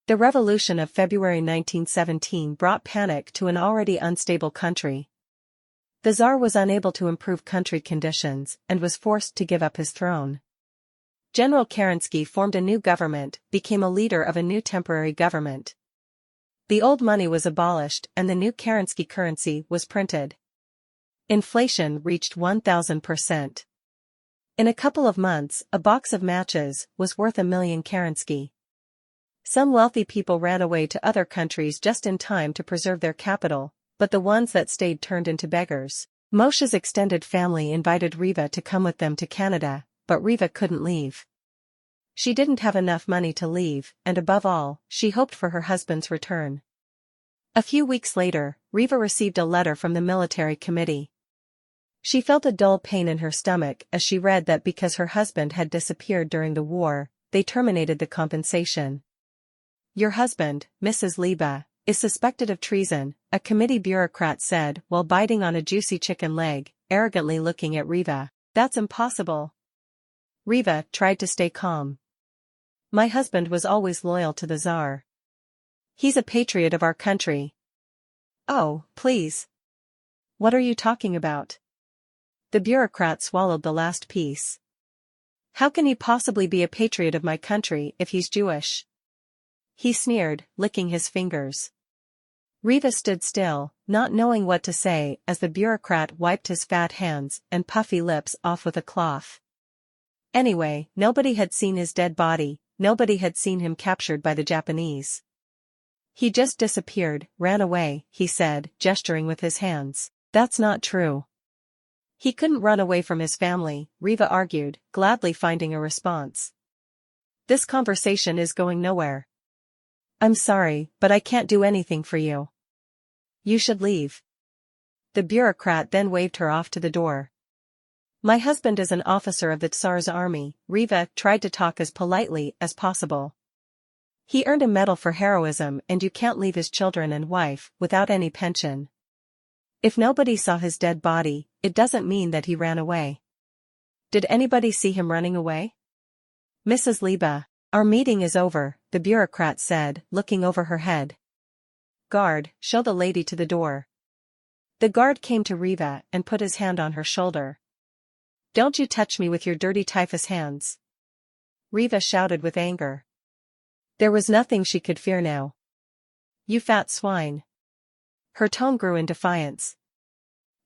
The revolution of February 1917 brought panic to an already unstable country. The Tsar was unable to improve country conditions and was forced to give up his throne. General Kerensky formed a new government, became a leader of a new temporary government. The old money was abolished and the new Kerensky currency was printed. Inflation reached 1,000%. In a couple of months, a box of matches was worth 1,000,000 Kerensky. Some wealthy people ran away to other countries just in time to preserve their capital, but the ones that stayed turned into beggars. Moshe's extended family invited Riva to come with them to Canada, but Riva couldn't leave. She didn't have enough money to leave, and above all, she hoped for her husband's return. A few weeks later, Riva received a letter from the military committee. She felt a dull pain in her stomach as she read that because her husband had disappeared during the war, they terminated the compensation. "Your husband, Mrs. Liba, is suspected of treason," a committee bureaucrat said while biting on a juicy chicken leg, arrogantly looking at Riva. "That's impossible." Riva tried to stay calm. "My husband was always loyal to the Tsar. He's a patriot of our country." "Oh, please. What are you talking about?" The bureaucrat swallowed the last piece. "How can he possibly be a patriot of my country if he's Jewish?" he sneered, licking his fingers. Riva stood still, not knowing what to say as the bureaucrat wiped his fat hands and puffy lips off with a cloth. Anyway, nobody had seen his dead body, nobody had seen him captured by the Japanese. "He just disappeared, ran away," he said, gesturing with his hands. "That's not true." "He couldn't run away from his family," Riva argued, gladly finding a response. "This conversation is going nowhere. I'm sorry, but I can't do anything for you. You should leave." The bureaucrat then waved her off to the door. "My husband is an officer of the Tsar's army," Riva tried to talk as politely as possible. "He earned a medal for heroism and you can't leave his children and wife without any pension. If nobody saw his dead body, it doesn't mean that he ran away. Did anybody see him running away?" "Mrs. Liba, our meeting is over," the bureaucrat said, looking over her head. "Guard, show the lady to the door." The guard came to Riva and put his hand on her shoulder. "Don't you touch me with your dirty typhus hands." Riva shouted with anger. There was nothing she could fear now. "You fat swine." Her tone grew in defiance.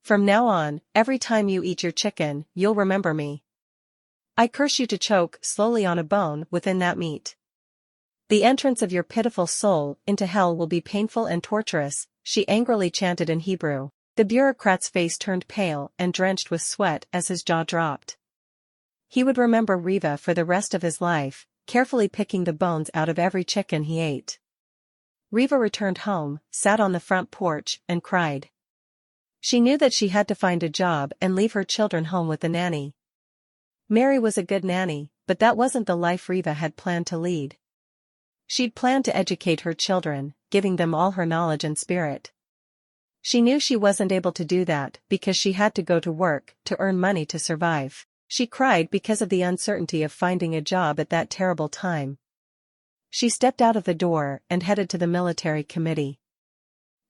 "From now on, every time you eat your chicken, you'll remember me. I curse you to choke slowly on a bone within that meat. The entrance of your pitiful soul into hell will be painful and torturous," she angrily chanted in Hebrew. The bureaucrat's face turned pale and drenched with sweat as his jaw dropped. He would remember Riva for the rest of his life, carefully picking the bones out of every chicken he ate. Riva returned home, sat on the front porch, and cried. She knew that she had to find a job and leave her children home with the nanny. Mary was a good nanny, but that wasn't the life Riva had planned to lead. She'd planned to educate her children, giving them all her knowledge and spirit. She knew she wasn't able to do that because she had to go to work to earn money to survive. She cried because of the uncertainty of finding a job at that terrible time. She stepped out of the door and headed to the military committee.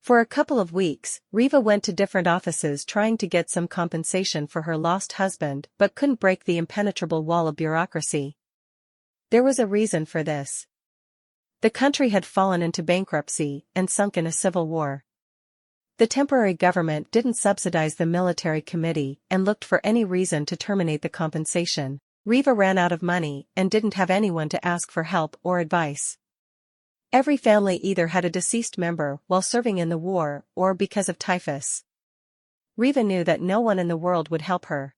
For a couple of weeks, Riva went to different offices trying to get some compensation for her lost husband but couldn't break the impenetrable wall of bureaucracy. There was a reason for this. The country had fallen into bankruptcy and sunk in a civil war. The temporary government didn't subsidize the military committee and looked for any reason to terminate the compensation. Riva ran out of money and didn't have anyone to ask for help or advice. Every family either had a deceased member while serving in the war or because of typhus. Riva knew that no one in the world would help her.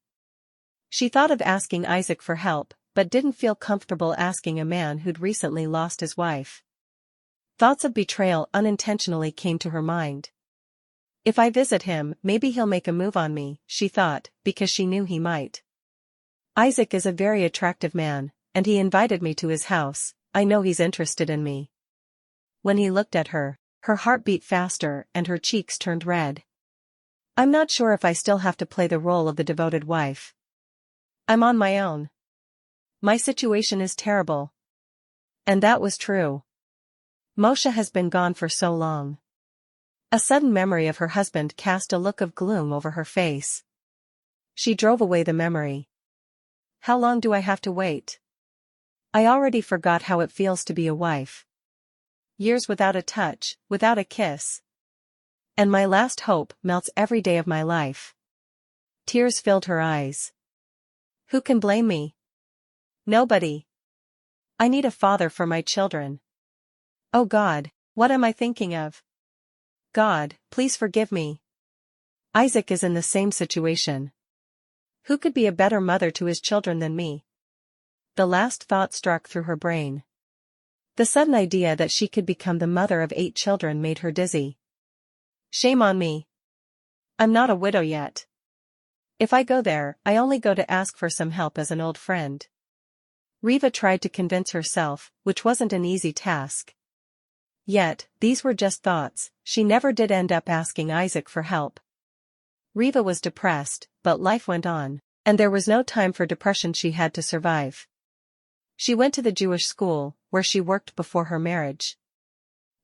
She thought of asking Isaac for help, but didn't feel comfortable asking a man who'd recently lost his wife. Thoughts of betrayal unintentionally came to her mind. If I visit him, maybe he'll make a move on me, she thought, because she knew he might. Isaac is a very attractive man, and he invited me to his house. I know he's interested in me. When he looked at her, her heart beat faster and her cheeks turned red. I'm not sure if I still have to play the role of the devoted wife. I'm on my own. My situation is terrible. And that was true. Moshe has been gone for so long. A sudden memory of her husband cast a look of gloom over her face. She drove away the memory. How long do I have to wait? I already forgot how it feels to be a wife. Years without a touch, without a kiss. And my last hope melts every day of my life. Tears filled her eyes. Who can blame me? Nobody. I need a father for my children. Oh God, what am I thinking of? God, please forgive me. Isaac is in the same situation. Who could be a better mother to his children than me? The last thought struck through her brain. The sudden idea that she could become the mother of 8 children made her dizzy. Shame on me. I'm not a widow yet. If I go there, I only go to ask for some help as an old friend. Riva tried to convince herself, which wasn't an easy task. Yet, these were just thoughts, she never did end up asking Isaac for help. Riva was depressed, but life went on, and there was no time for depression. She had to survive. She went to the Jewish school, where she worked before her marriage.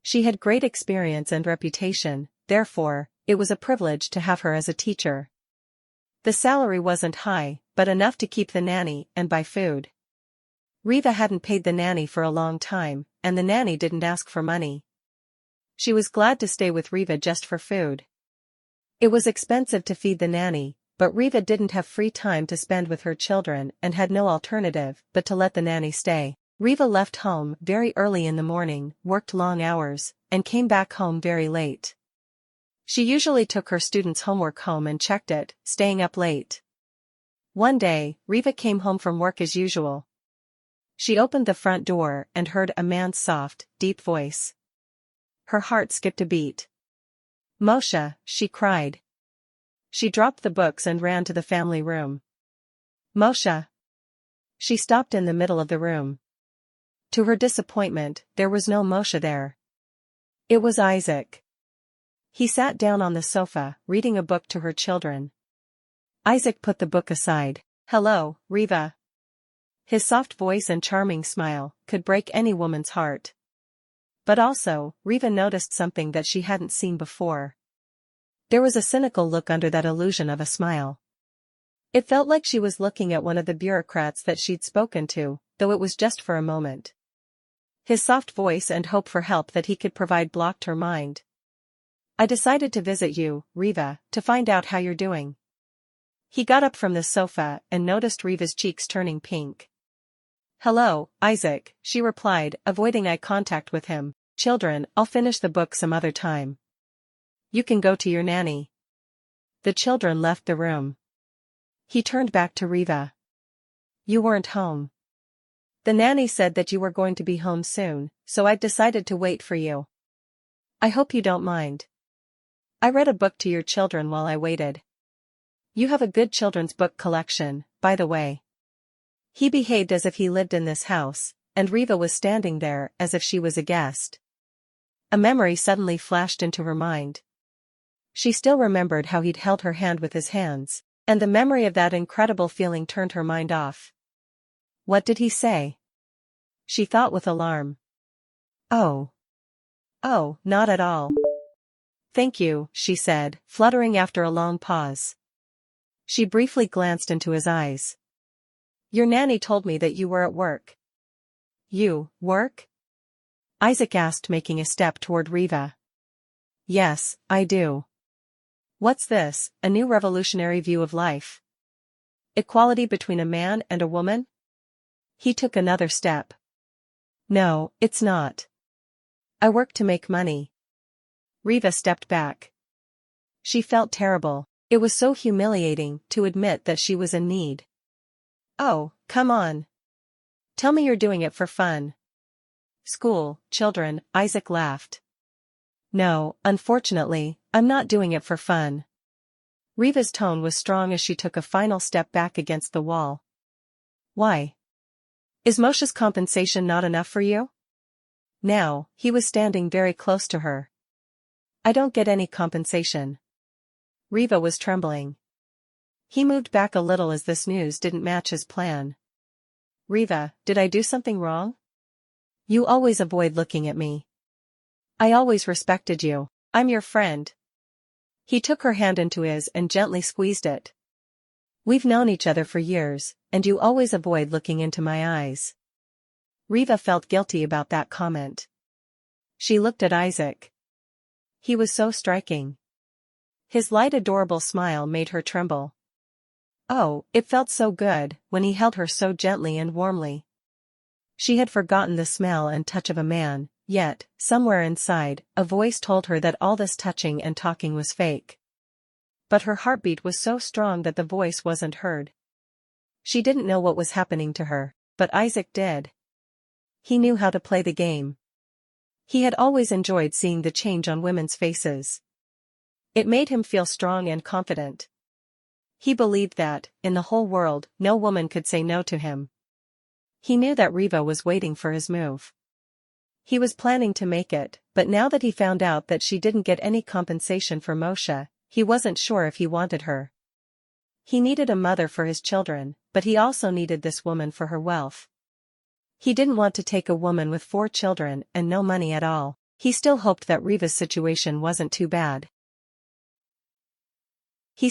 She had great experience and reputation, therefore, it was a privilege to have her as a teacher. The salary wasn't high, but enough to keep the nanny and buy food. Riva hadn't paid the nanny for a long time, and the nanny didn't ask for money. She was glad to stay with Riva just for food. It was expensive to feed the nanny, but Riva didn't have free time to spend with her children and had no alternative but to let the nanny stay. Riva left home very early in the morning, worked long hours, and came back home very late. She usually took her students' homework home and checked it, staying up late. One day, Riva came home from work as usual. She opened the front door and heard a man's soft, deep voice. Her heart skipped a beat. Moshe, she cried. She dropped the books and ran to the family room. Moshe. She stopped in the middle of the room. To her disappointment, there was no Moshe there. It was Isaac. He sat down on the sofa, reading a book to her children. Isaac put the book aside. Hello, Riva. His soft voice and charming smile could break any woman's heart. But also, Riva noticed something that she hadn't seen before. There was a cynical look under that illusion of a smile. It felt like she was looking at one of the bureaucrats that she'd spoken to, though it was just for a moment. His soft voice and hope for help that he could provide blocked her mind. I decided to visit you, Riva, to find out how you're doing. He got up from the sofa and noticed Riva's cheeks turning pink. Hello, Isaac, she replied, avoiding eye contact with him. Children, I'll finish the book some other time. You can go to your nanny. The children left the room. He turned back to Riva. You weren't home. The nanny said that you were going to be home soon, so I decided to wait for you. I hope you don't mind. I read a book to your children while I waited. You have a good children's book collection, by the way. He behaved as if he lived in this house, and Riva was standing there as if she was a guest. A memory suddenly flashed into her mind. She still remembered how he'd held her hand with his hands, and the memory of that incredible feeling turned her mind off. What did he say? She thought with alarm. Oh. Oh, not at all. Thank you, she said, fluttering after a long pause. She briefly glanced into his eyes. Your nanny told me that you were at work. You, work? Isaac asked, making a step toward Riva. Yes, I do. What's this, a new revolutionary view of life? Equality between a man and a woman? He took another step. No, it's not. I work to make money. Riva stepped back. She felt terrible. It was so humiliating to admit that she was in need. Oh, come on. Tell me you're doing it for fun. School, children, Isaac laughed. No, unfortunately, I'm not doing it for fun. Riva's tone was strong as she took a final step back against the wall. Why? Is Moshe's compensation not enough for you? Now, he was standing very close to her. I don't get any compensation. Riva was trembling. He moved back a little as this news didn't match his plan. Riva, did I do something wrong? You always avoid looking at me. I always respected you. I'm your friend. He took her hand into his and gently squeezed it. We've known each other for years, and you always avoid looking into my eyes. Riva felt guilty about that comment. She looked at Isaac. He was so striking. His light adorable smile made her tremble. Oh, it felt so good when he held her so gently and warmly. She had forgotten the smell and touch of a man, yet, somewhere inside, a voice told her that all this touching and talking was fake. But her heartbeat was so strong that the voice wasn't heard. She didn't know what was happening to her, but Isaac did. He knew how to play the game. He had always enjoyed seeing the change on women's faces. It made him feel strong and confident. He believed that, in the whole world, no woman could say no to him. He knew that Riva was waiting for his move. He was planning to make it, but now that he found out that she didn't get any compensation for Moshe, he wasn't sure if he wanted her. He needed a mother for his children, but he also needed this woman for her wealth. He didn't want to take a woman with 4 children and no money at all. He still hoped that Riva's situation wasn't too bad. He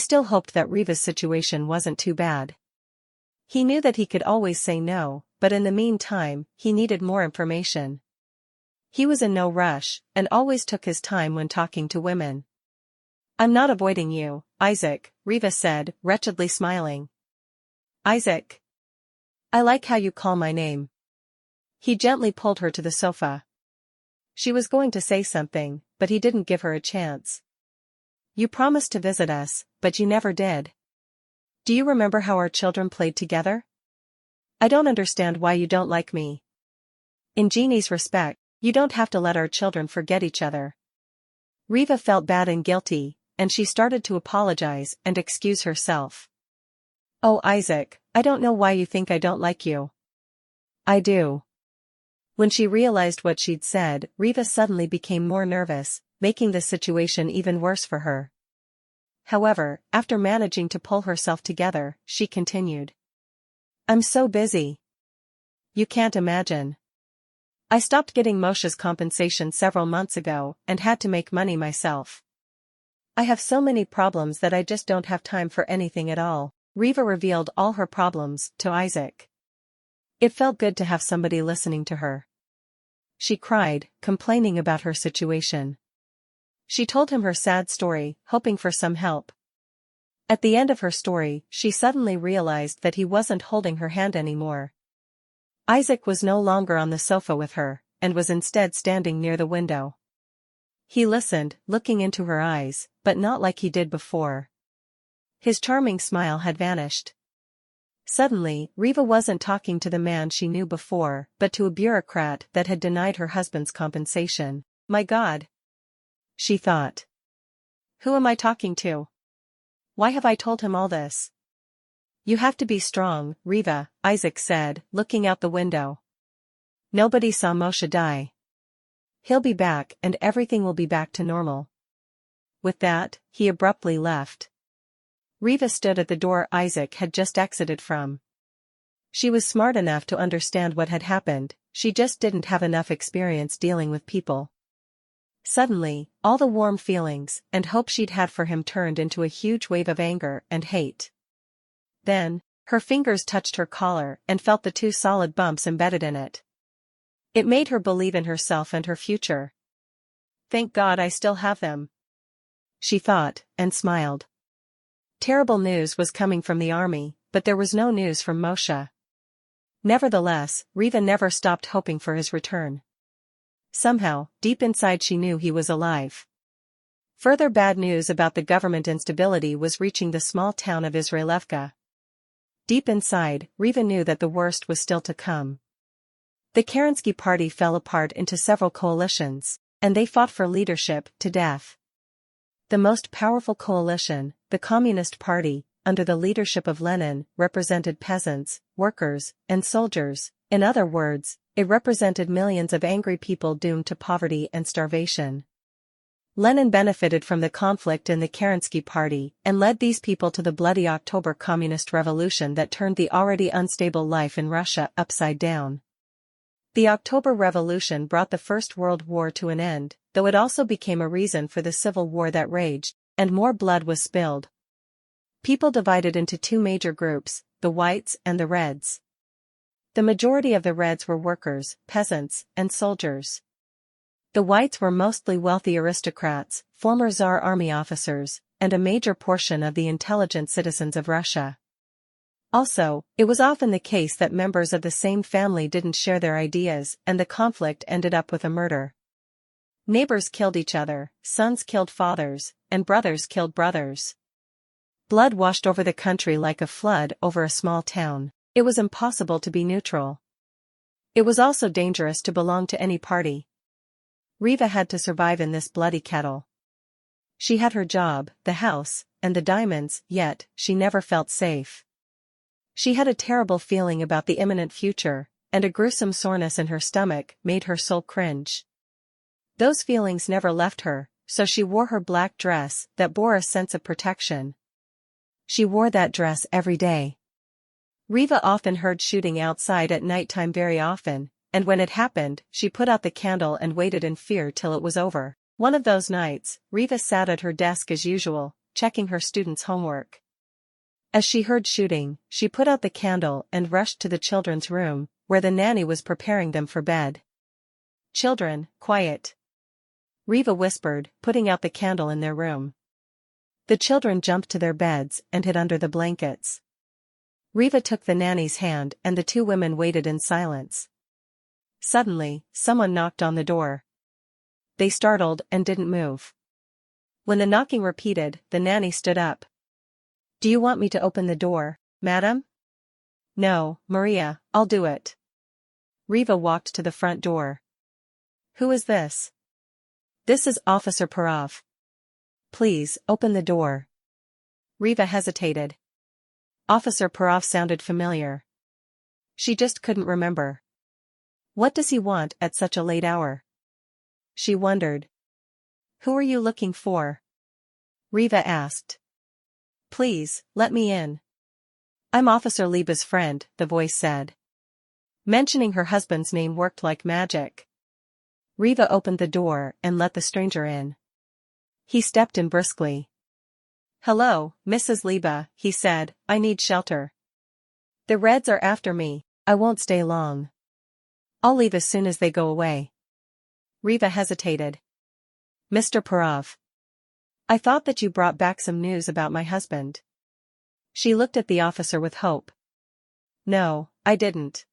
knew that he could always say no, but in the meantime, he needed more information. He was in no rush, and always took his time when talking to women. I'm not avoiding you, Isaac, Riva said, wretchedly smiling. Isaac. I like how you call my name. He gently pulled her to the sofa. She was going to say something, but he didn't give her a chance. You promised to visit us, but you never did. Do you remember how our children played together? I don't understand why you don't like me. In Jeannie's respect, you don't have to let our children forget each other. Riva felt bad and guilty, and she started to apologize and excuse herself. Oh Isaac, I don't know why you think I don't like you. I do. When she realized what she'd said, Riva suddenly became more nervous, making the situation even worse for her. However, after managing to pull herself together, she continued. I'm so busy. You can't imagine. I stopped getting Moshe's compensation several months ago and had to make money myself. I have so many problems that I just don't have time for anything at all. Riva revealed all her problems to Isaac. It felt good to have somebody listening to her. She cried, complaining about her situation. She told him her sad story, hoping for some help. At the end of her story, she suddenly realized that he wasn't holding her hand anymore. Isaac was no longer on the sofa with her, and was instead standing near the window. He listened, looking into her eyes, but not like he did before. His charming smile had vanished. Suddenly, Riva wasn't talking to the man she knew before, but to a bureaucrat that had denied her husband's compensation. My God! She thought. Who am I talking to? Why have I told him all this? You have to be strong, Riva, Isaac said, looking out the window. Nobody saw Moshe die. He'll be back and everything will be back to normal. With that, he abruptly left. Riva stood at the door Isaac had just exited from. She was smart enough to understand what had happened, she just didn't have enough experience dealing with people. Suddenly, all the warm feelings and hope she'd had for him turned into a huge wave of anger and hate. Then, her fingers touched her collar and felt the 2 solid bumps embedded in it. It made her believe in herself and her future. Thank God I still have them. She thought, and smiled. Terrible news was coming from the army, but there was no news from Moshe. Nevertheless, Riva never stopped hoping for his return. Somehow, deep inside she knew he was alive. Further bad news about the government instability was reaching the small town of Israelevka. Deep inside, Riva knew that the worst was still to come. The Kerensky party fell apart into several coalitions, and they fought for leadership to death. The most powerful coalition, the Communist Party, under the leadership of Lenin, represented peasants, workers, and soldiers. In other words, it represented millions of angry people doomed to poverty and starvation. Lenin benefited from the conflict in the Kerensky Party and led these people to the bloody October Communist Revolution that turned the already unstable life in Russia upside down. The October Revolution brought the First World War to an end, though it also became a reason for the civil war that raged, and more blood was spilled. People divided into two major groups, the whites and the reds. The majority of the reds were workers, peasants, and soldiers. The whites were mostly wealthy aristocrats, former Tsar army officers, and a major portion of the intelligent citizens of Russia. Also, it was often the case that members of the same family didn't share their ideas, and the conflict ended up with a murder. Neighbors killed each other, sons killed fathers, and brothers killed brothers. Blood washed over the country like a flood over a small town. It was impossible to be neutral. It was also dangerous to belong to any party. Riva had to survive in this bloody kettle. She had her job, the house, and the diamonds, yet she never felt safe. She had a terrible feeling about the imminent future, and a gruesome soreness in her stomach made her soul cringe. Those feelings never left her, so she wore her black dress that bore a sense of protection. She wore that dress every day. Riva often heard shooting outside at nighttime very often, and when it happened, she put out the candle and waited in fear till it was over. One of those nights, Riva sat at her desk as usual, checking her students' homework. As she heard shooting, she put out the candle and rushed to the children's room, where the nanny was preparing them for bed. "Children, quiet," Riva whispered, putting out the candle in their room. The children jumped to their beds and hid under the blankets. Riva took the nanny's hand and the two women waited in silence. Suddenly, someone knocked on the door. They startled and didn't move. When the knocking repeated, the nanny stood up. "Do you want me to open the door, madam?" "No, Maria, I'll do it." Riva walked to the front door. "Who is this?" "This is Officer Parov." "Please, open the door." Riva hesitated. Officer Parov sounded familiar. She just couldn't remember. What does he want at such a late hour? She wondered. "Who are you looking for?" Riva asked. "Please, let me in." "I'm Officer Liba's friend," the voice said. Mentioning her husband's name worked like magic. Riva opened the door and let the stranger in. He stepped in briskly. "Hello, Mrs. Liba," he said, "I need shelter. The Reds are after me, I won't stay long. I'll leave as soon as they go away." Riva hesitated. "Mr. Parov. I thought that you brought back some news about my husband." She looked at the officer with hope. "No, I didn't."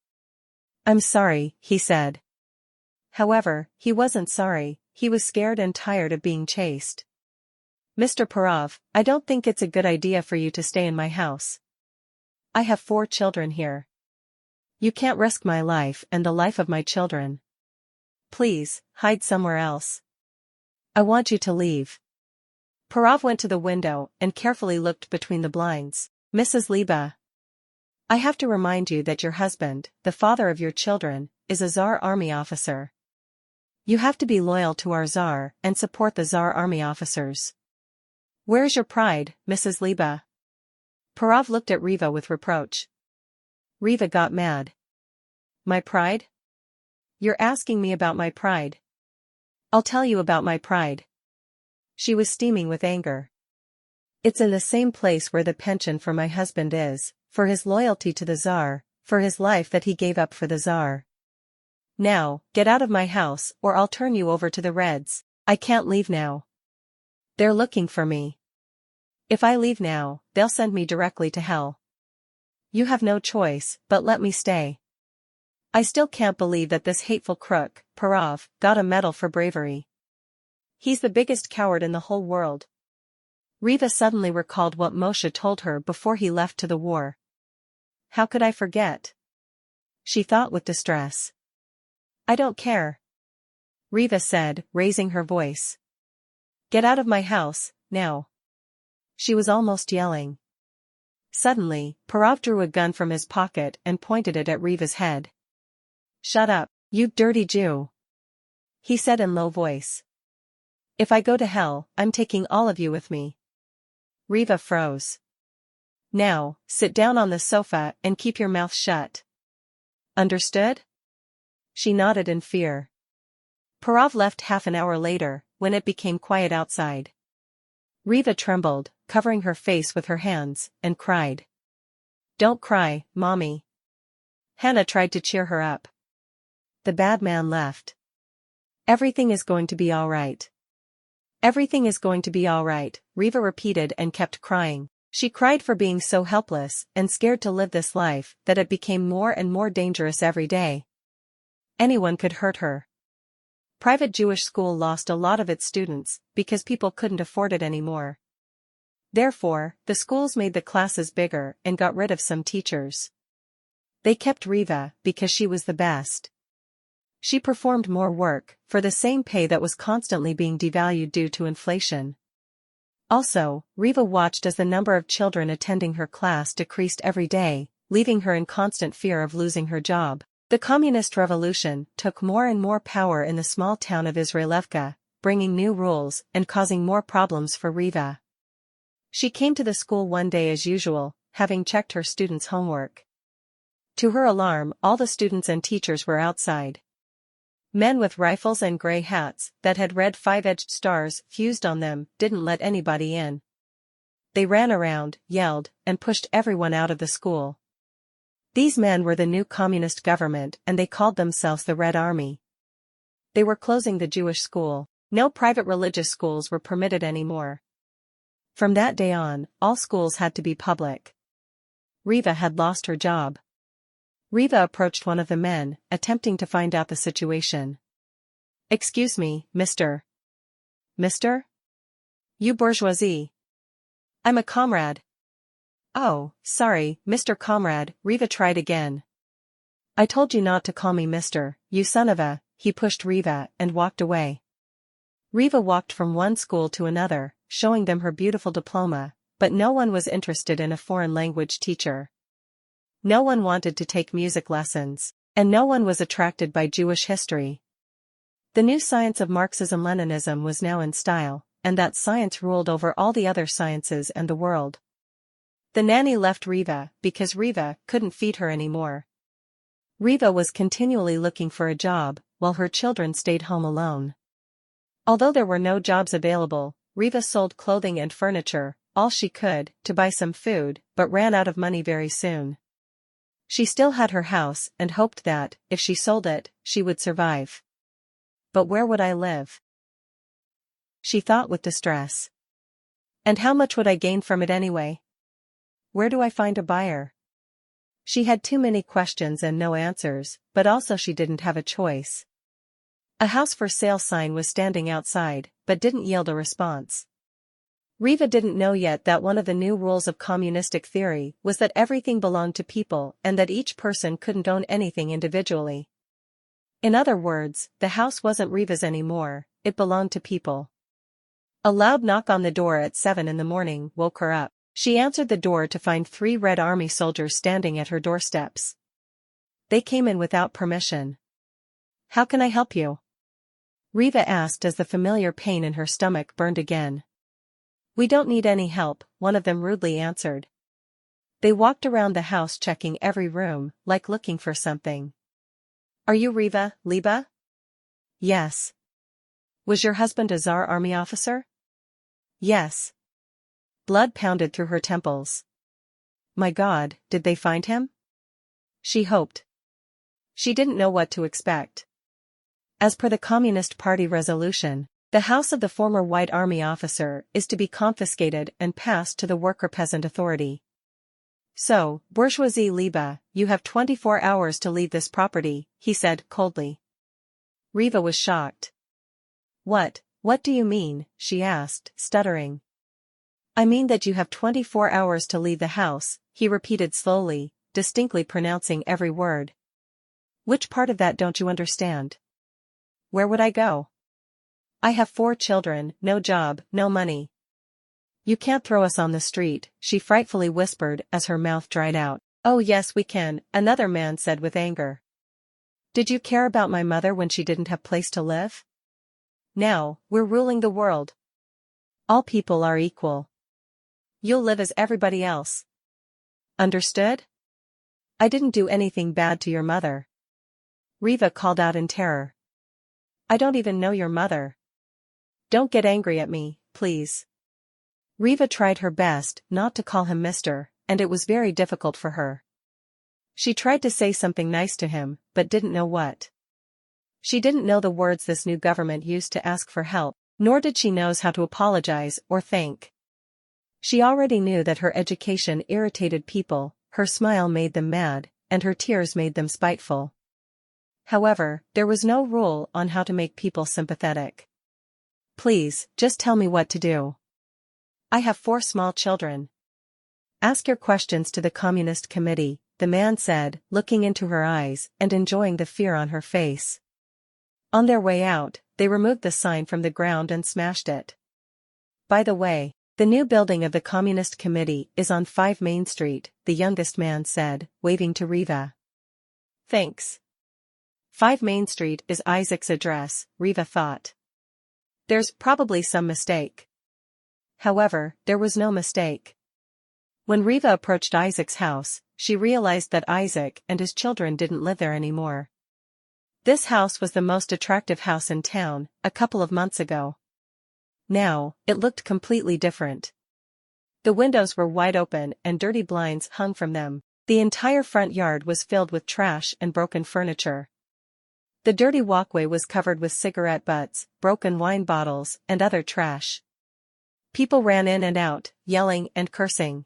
"I'm sorry," he said. However, he wasn't sorry, he was scared and tired of being chased. "Mr. Parov, I don't think it's a good idea for you to stay in my house. I have 4 children here. You can't risk my life and the life of my children. Please, hide somewhere else. I want you to leave." Parov went to the window and carefully looked between the blinds. "Mrs. Liba. I have to remind you that your husband, the father of your children, is a Tsar army officer. You have to be loyal to our Tsar and support the Tsar army officers. Where's your pride, Mrs. Liba?" Parov looked at Riva with reproach. Riva got mad. "My pride? You're asking me about my pride. I'll tell you about my pride." She was steaming with anger. "It's in the same place where the pension for my husband is, for his loyalty to the Tsar, for his life that he gave up for the Tsar. Now, get out of my house or I'll turn you over to the Reds. I can't leave now. They're looking for me. If I leave now, they'll send me directly to hell. You have no choice, but let me stay. I still can't believe that this hateful crook, Parov, got a medal for bravery. He's the biggest coward in the whole world." Riva suddenly recalled what Moshe told her before he left to the war. "How could I forget?" she thought with distress. "I don't care," Riva said, raising her voice. "Get out of my house, now." She was almost yelling. Suddenly, Parov drew a gun from his pocket and pointed it at Riva's head. "Shut up, you dirty Jew," he said in low voice. "If I go to hell, I'm taking all of you with me." Riva froze. "Now, sit down on the sofa and keep your mouth shut. Understood?" She nodded in fear. Parov left half an hour later, when it became quiet outside. Riva trembled, covering her face with her hands, and cried. "Don't cry, Mommy." Hannah tried to cheer her up. The bad man left. "Everything is going to be all right. Everything is going to be all right," Riva repeated and kept crying. She cried for being so helpless and scared to live this life that it became more and more dangerous every day. Anyone could hurt her. Private Jewish school lost a lot of its students because people couldn't afford it anymore. Therefore, the schools made the classes bigger and got rid of some teachers. They kept Riva because she was the best. She performed more work for the same pay that was constantly being devalued due to inflation. Also, Riva watched as the number of children attending her class decreased every day, leaving her in constant fear of losing her job. The communist revolution took more and more power in the small town of Israelevka, bringing new rules and causing more problems for Riva. She came to the school one day as usual, having checked her students' homework. To her alarm, all the students and teachers were outside. Men with rifles and gray hats that had red five-edged stars fused on them didn't let anybody in. They ran around, yelled, and pushed everyone out of the school. These men were the new communist government and they called themselves the Red Army. They were closing the Jewish school. No private religious schools were permitted anymore. From that day on, all schools had to be public. Riva had lost her job. Riva approached one of the men, attempting to find out the situation. "Excuse me, Mr. Mister? You bourgeoisie. I'm a comrade." "Oh, sorry, Mr. Comrade," Riva tried again. "I told you not to call me Mister, you son of a," he pushed Riva and walked away. Riva walked from one school to another, showing them her beautiful diploma, but no one was interested in a foreign language teacher. No one wanted to take music lessons, and no one was attracted by Jewish history. The new science of Marxism-Leninism was now in style, and that science ruled over all the other sciences and the world. The nanny left Riva because Riva couldn't feed her anymore. Riva was continually looking for a job, while her children stayed home alone. Although there were no jobs available, Riva sold clothing and furniture, all she could, to buy some food, but ran out of money very soon. She still had her house and hoped that, if she sold it, she would survive. But where would I live? She thought with distress. And how much would I gain from it anyway? Where do I find a buyer? She had too many questions and no answers, but also she didn't have a choice. A house for sale sign was standing outside, but didn't yield a response. Riva didn't know yet that one of the new rules of communistic theory was that everything belonged to people and that each person couldn't own anything individually. In other words, the house wasn't Riva's anymore, it belonged to people. A loud knock on the door at 7 in the morning woke her up. She answered the door to find 3 Red Army soldiers standing at her doorsteps. They came in without permission. "How can I help you?" Riva asked as the familiar pain in her stomach burned again. "We don't need any help," one of them rudely answered. They walked around the house checking every room, like looking for something. "Are you Riva, Liba?" "Yes." "Was your husband a Tsar army officer?" "Yes." Blood pounded through her temples. My God, did they find him? She hoped. She didn't know what to expect. As per the Communist Party resolution, the house of the former White Army officer is to be confiscated and passed to the worker peasant authority. "So, bourgeoisie Liba, you have 24 hours to leave this property," he said coldly. Riva was shocked. What do you mean?" she asked, stuttering. "I mean that you have 24 hours to leave the house," he repeated slowly, distinctly pronouncing every word. "Which part of that don't you understand? Where would I go? I have 4 children, no job, no money." "You can't throw us on the street," she frightfully whispered as her mouth dried out. "Oh yes we can," another man said with anger. "Did you care about my mother when she didn't have place to live? Now, we're ruling the world. All people are equal. You'll live as everybody else. Understood? I didn't do anything bad to your mother." Riva called out in terror. I don't even know your mother. Don't get angry at me, please. Riva tried her best not to call him Mr., and it was very difficult for her. She tried to say something nice to him, but didn't know what. She didn't know the words this new government used to ask for help, nor did she know how to apologize or thank. She already knew that her education irritated people, her smile made them mad, and her tears made them spiteful. However, there was no rule on how to make people sympathetic. Please, just tell me what to do. I have 4 small children. Ask your questions to the Communist Committee, the man said, looking into her eyes and enjoying the fear on her face. On their way out, they removed the sign from the ground and smashed it. By the way, the new building of the Communist Committee is on 5 Main Street, the youngest man said, waving to Riva. Thanks. 5 Main Street is Isaac's address, Riva thought. There's probably some mistake. However, there was no mistake. When Riva approached Isaac's house, she realized that Isaac and his children didn't live there anymore. This house was the most attractive house in town, a couple of months ago. Now, it looked completely different. The windows were wide open and dirty blinds hung from them. The entire front yard was filled with trash and broken furniture. The dirty walkway was covered with cigarette butts, broken wine bottles, and other trash. People ran in and out, yelling and cursing.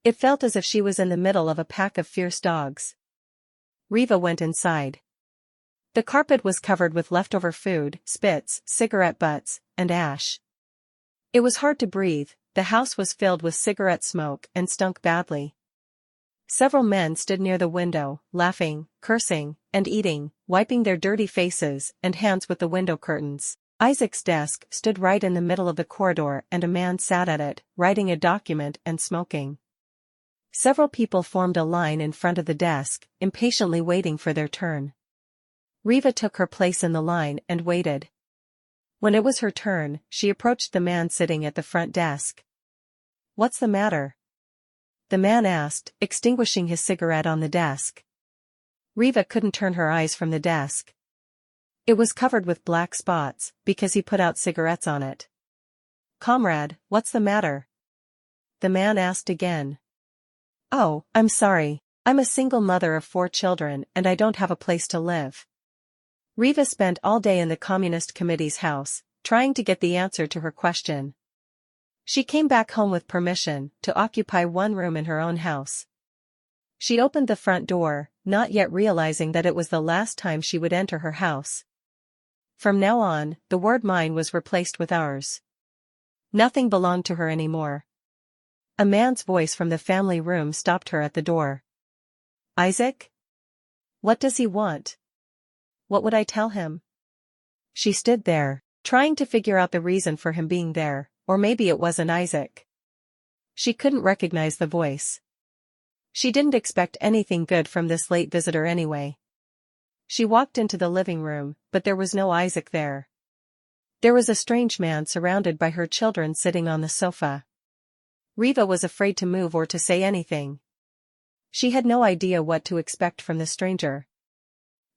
It felt as if she was in the middle of a pack of fierce dogs. Riva went inside. The carpet was covered with leftover food, spits, cigarette butts, and ash. It was hard to breathe, the house was filled with cigarette smoke and stunk badly. Several men stood near the window, laughing, cursing, and eating, wiping their dirty faces and hands with the window curtains. Isaac's desk stood right in the middle of the corridor and a man sat at it, writing a document and smoking. Several people formed a line in front of the desk, impatiently waiting for their turn. Riva took her place in the line and waited. When it was her turn, she approached the man sitting at the front desk. What's the matter? The man asked, extinguishing his cigarette on the desk. Riva couldn't turn her eyes from the desk. It was covered with black spots, because he put out cigarettes on it. Comrade, what's the matter? The man asked again. Oh, I'm sorry, I'm a single mother of 4 children and I don't have a place to live. Riva spent all day in the Communist Committee's house, trying to get the answer to her question. She came back home with permission to occupy 1 room in her own house. She opened the front door, not yet realizing that it was the last time she would enter her house. From now on, the word mine was replaced with ours. Nothing belonged to her anymore. A man's voice from the family room stopped her at the door. Isaac? What does he want? What would I tell him? She stood there, trying to figure out the reason for him being there, or maybe it wasn't Isaac. She couldn't recognize the voice. She didn't expect anything good from this late visitor anyway. She walked into the living room, but there was no Isaac there. There was a strange man surrounded by her children sitting on the sofa. Riva was afraid to move or to say anything. She had no idea what to expect from the stranger.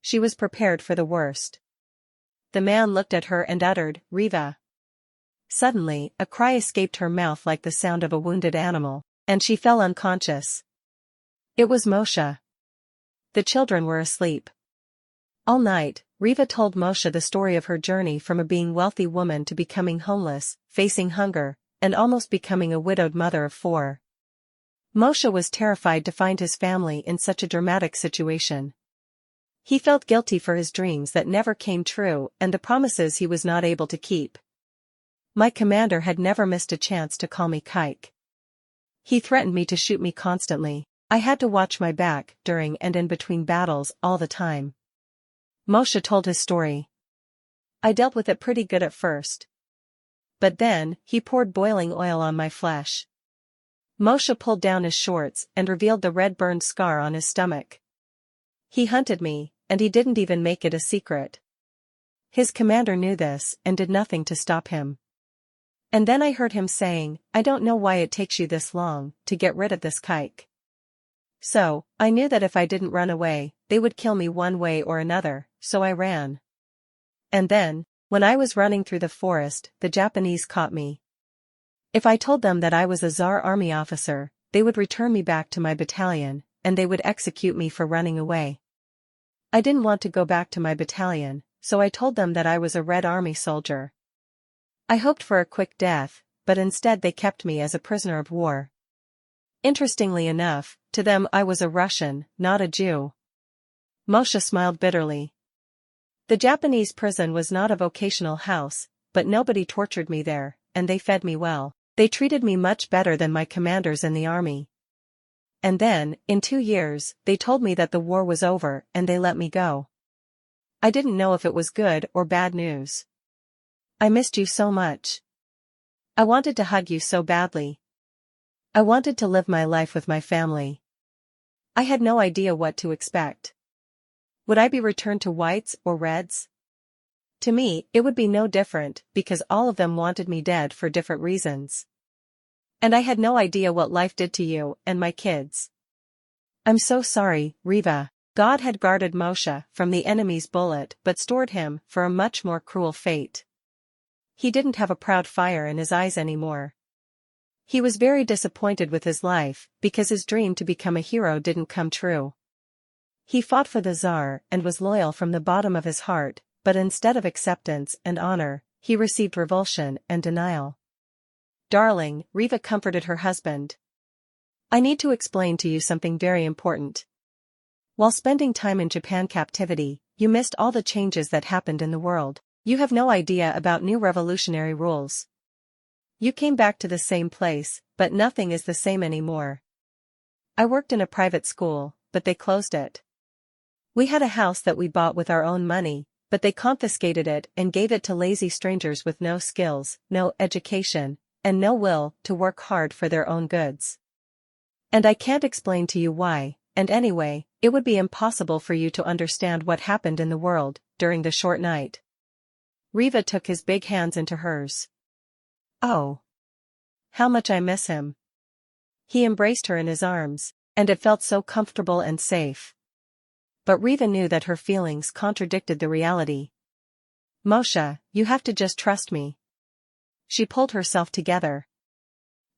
She was prepared for the worst. The man looked at her and uttered, Riva. Suddenly, a cry escaped her mouth like the sound of a wounded animal, and she fell unconscious. It was Moshe. The children were asleep. All night, Riva told Moshe the story of her journey from a being wealthy woman to becoming homeless, facing hunger, and almost becoming a widowed mother of 4. Moshe was terrified to find his family in such a dramatic situation. He felt guilty for his dreams that never came true and the promises he was not able to keep. My commander had never missed a chance to call me kike. He threatened me to shoot me constantly. I had to watch my back during and in between battles all the time. Moshe told his story. I dealt with it pretty good at first. But then, he poured boiling oil on my flesh. Moshe pulled down his shorts and revealed the red burned scar on his stomach. He hunted me, and he didn't even make it a secret. His commander knew this and did nothing to stop him. And then I heard him saying, I don't know why it takes you this long to get rid of this kike. So, I knew that if I didn't run away, they would kill me one way or another, so I ran. And then, when I was running through the forest, the Japanese caught me. If I told them that I was a Tsar army officer, they would return me back to my battalion, and they would execute me for running away. I didn't want to go back to my battalion, so I told them that I was a Red Army soldier. I hoped for a quick death, but instead they kept me as a prisoner of war. Interestingly enough, to them I was a Russian, not a Jew. Moshe smiled bitterly. The Japanese prison was not a vocational house, but nobody tortured me there, and they fed me well. They treated me much better than my commanders in the army. And then, in 2 years, they told me that the war was over and they let me go. I didn't know if it was good or bad news. I missed you so much. I wanted to hug you so badly. I wanted to live my life with my family. I had no idea what to expect. Would I be returned to whites or reds? To me, it would be no different because all of them wanted me dead for different reasons. And I had no idea what life did to you and my kids. I'm so sorry, Riva. God had guarded Moshe from the enemy's bullet but stored him for a much more cruel fate. He didn't have a proud fire in his eyes anymore. He was very disappointed with his life because his dream to become a hero didn't come true. He fought for the Tsar and was loyal from the bottom of his heart, but instead of acceptance and honor, he received revulsion and denial. Darling, Riva comforted her husband. I need to explain to you something very important. While spending time in Japan captivity, you missed all the changes that happened in the world. You have no idea about new revolutionary rules. You came back to the same place, but nothing is the same anymore. I worked in a private school, but they closed it. We had a house that we bought with our own money, but they confiscated it and gave it to lazy strangers with no skills, no education, and no will to work hard for their own goods. And I can't explain to you why, and anyway, it would be impossible for you to understand what happened in the world during the short night. Riva took his big hands into hers. Oh. How much I miss him. He embraced her in his arms, and it felt so comfortable and safe. But Riva knew that her feelings contradicted the reality. Moshe, you have to just trust me. She pulled herself together.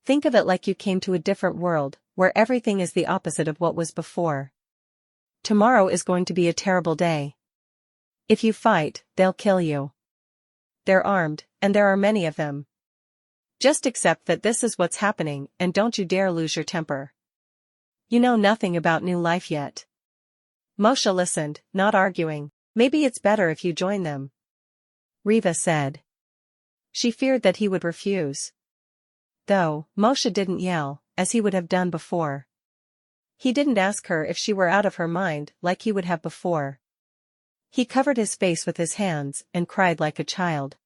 Think of it like you came to a different world, where everything is the opposite of what was before. Tomorrow is going to be a terrible day. If you fight, they'll kill you. They're armed, and there are many of them. Just accept that this is what's happening and don't you dare lose your temper. You know nothing about new life yet. Moshe listened, not arguing. Maybe it's better if you join them, Riva said. She feared that he would refuse. Though, Moshe didn't yell, as he would have done before. He didn't ask her if she were out of her mind like he would have before. He covered his face with his hands and cried like a child.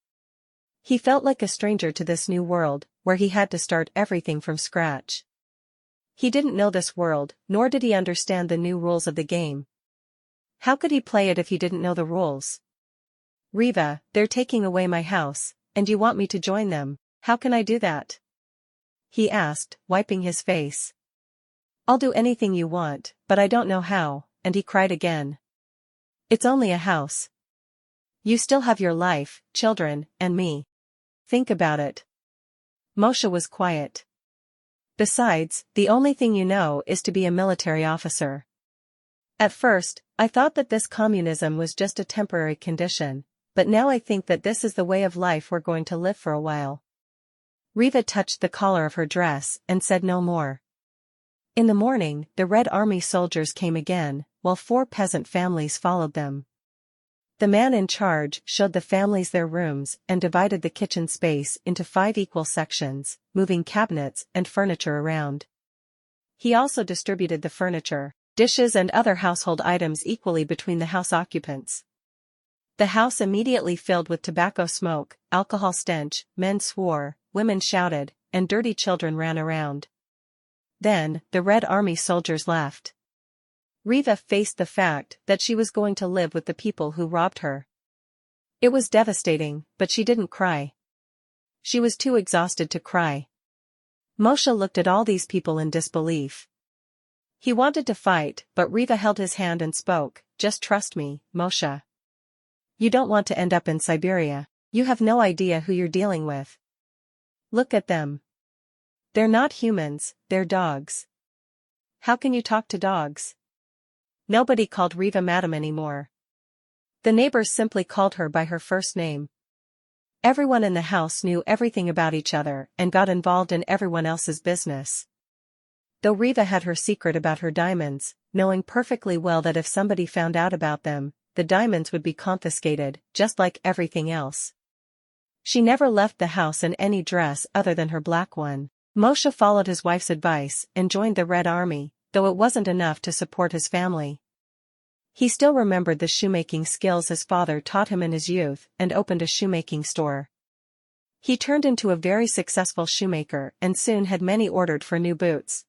He felt like a stranger to this new world, where he had to start everything from scratch. He didn't know this world, nor did he understand the new rules of the game. How could he play it if he didn't know the rules? Riva, they're taking away my house, and you want me to join them. How can I do that? He asked, wiping his face. I'll do anything you want, but I don't know how, and he cried again. It's only a house. You still have your life, children, and me. Think about it. Moshe was quiet. Besides, the only thing you know is to be a military officer. At first, I thought that this communism was just a temporary condition, but now I think that this is the way of life we're going to live for a while. Riva touched the collar of her dress and said no more. In the morning, the Red Army soldiers came again, while 4 peasant families followed them. The man in charge showed the families their rooms and divided the kitchen space into 5 equal sections, moving cabinets and furniture around. He also distributed the furniture, dishes and other household items equally between the house occupants. The house immediately filled with tobacco smoke, alcohol stench, men swore, women shouted, and dirty children ran around. Then, the Red Army soldiers left. Riva faced the fact that she was going to live with the people who robbed her. It was devastating, but she didn't cry. She was too exhausted to cry. Moshe looked at all these people in disbelief. He wanted to fight, but Riva held his hand and spoke, "Just trust me, Moshe. You don't want to end up in Siberia. You have no idea who you're dealing with. Look at them. They're not humans, they're dogs. How can you talk to dogs?" Nobody called Riva madam anymore. The neighbors simply called her by her first name. Everyone in the house knew everything about each other and got involved in everyone else's business. Though Riva had her secret about her diamonds, knowing perfectly well that if somebody found out about them, the diamonds would be confiscated, just like everything else. She never left the house in any dress other than her black one. Moshe followed his wife's advice and joined the Red Army, though it wasn't enough to support his family. He still remembered the shoemaking skills his father taught him in his youth and opened a shoemaking store. He turned into a very successful shoemaker and soon had many ordered for new boots.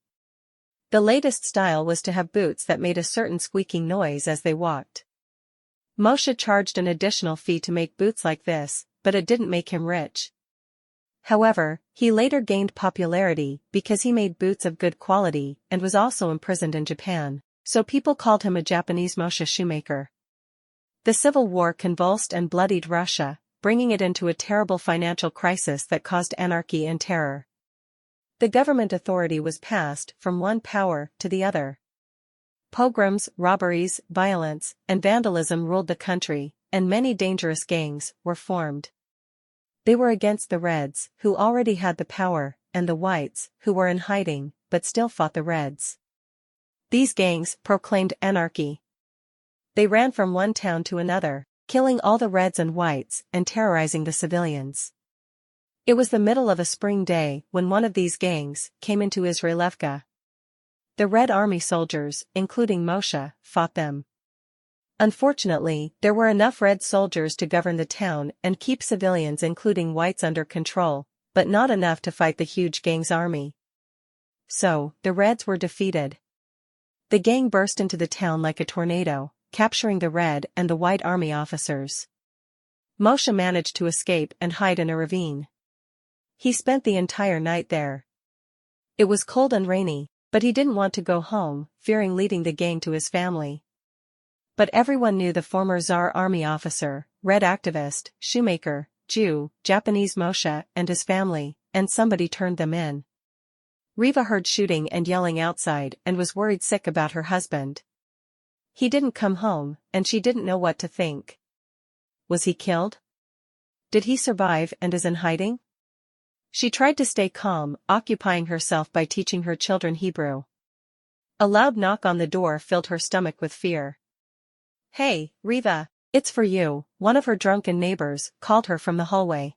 The latest style was to have boots that made a certain squeaking noise as they walked. Moshe charged an additional fee to make boots like this, but it didn't make him rich. However, he later gained popularity because he made boots of good quality and was also imprisoned in Japan, so people called him a Japanese Moshe shoemaker. The Civil War convulsed and bloodied Russia, bringing it into a terrible financial crisis that caused anarchy and terror. The government authority was passed from one power to the other. Pogroms, robberies, violence, and vandalism ruled the country, and many dangerous gangs were formed. They were against the Reds, who already had the power, and the Whites, who were in hiding, but still fought the Reds. These gangs proclaimed anarchy. They ran from one town to another, killing all the Reds and Whites and terrorizing the civilians. It was the middle of a spring day when one of these gangs came into Israelevka. The Red Army soldiers, including Moshe, fought them. Unfortunately, there were enough Red soldiers to govern the town and keep civilians including whites under control, but not enough to fight the huge gang's army. So, the Reds were defeated. The gang burst into the town like a tornado, capturing the Red and the White Army officers. Moshe managed to escape and hide in a ravine. He spent the entire night there. It was cold and rainy, but he didn't want to go home, fearing leading the gang to his family. But everyone knew the former Tsar army officer, Red activist, shoemaker, Jew, Japanese Moshe and his family, and somebody turned them in. Riva heard shooting and yelling outside and was worried sick about her husband. He didn't come home, and she didn't know what to think. Was he killed? Did he survive and is in hiding? She tried to stay calm, occupying herself by teaching her children Hebrew. A loud knock on the door filled her stomach with fear. "Hey, Riva, it's for you," one of her drunken neighbors called her from the hallway.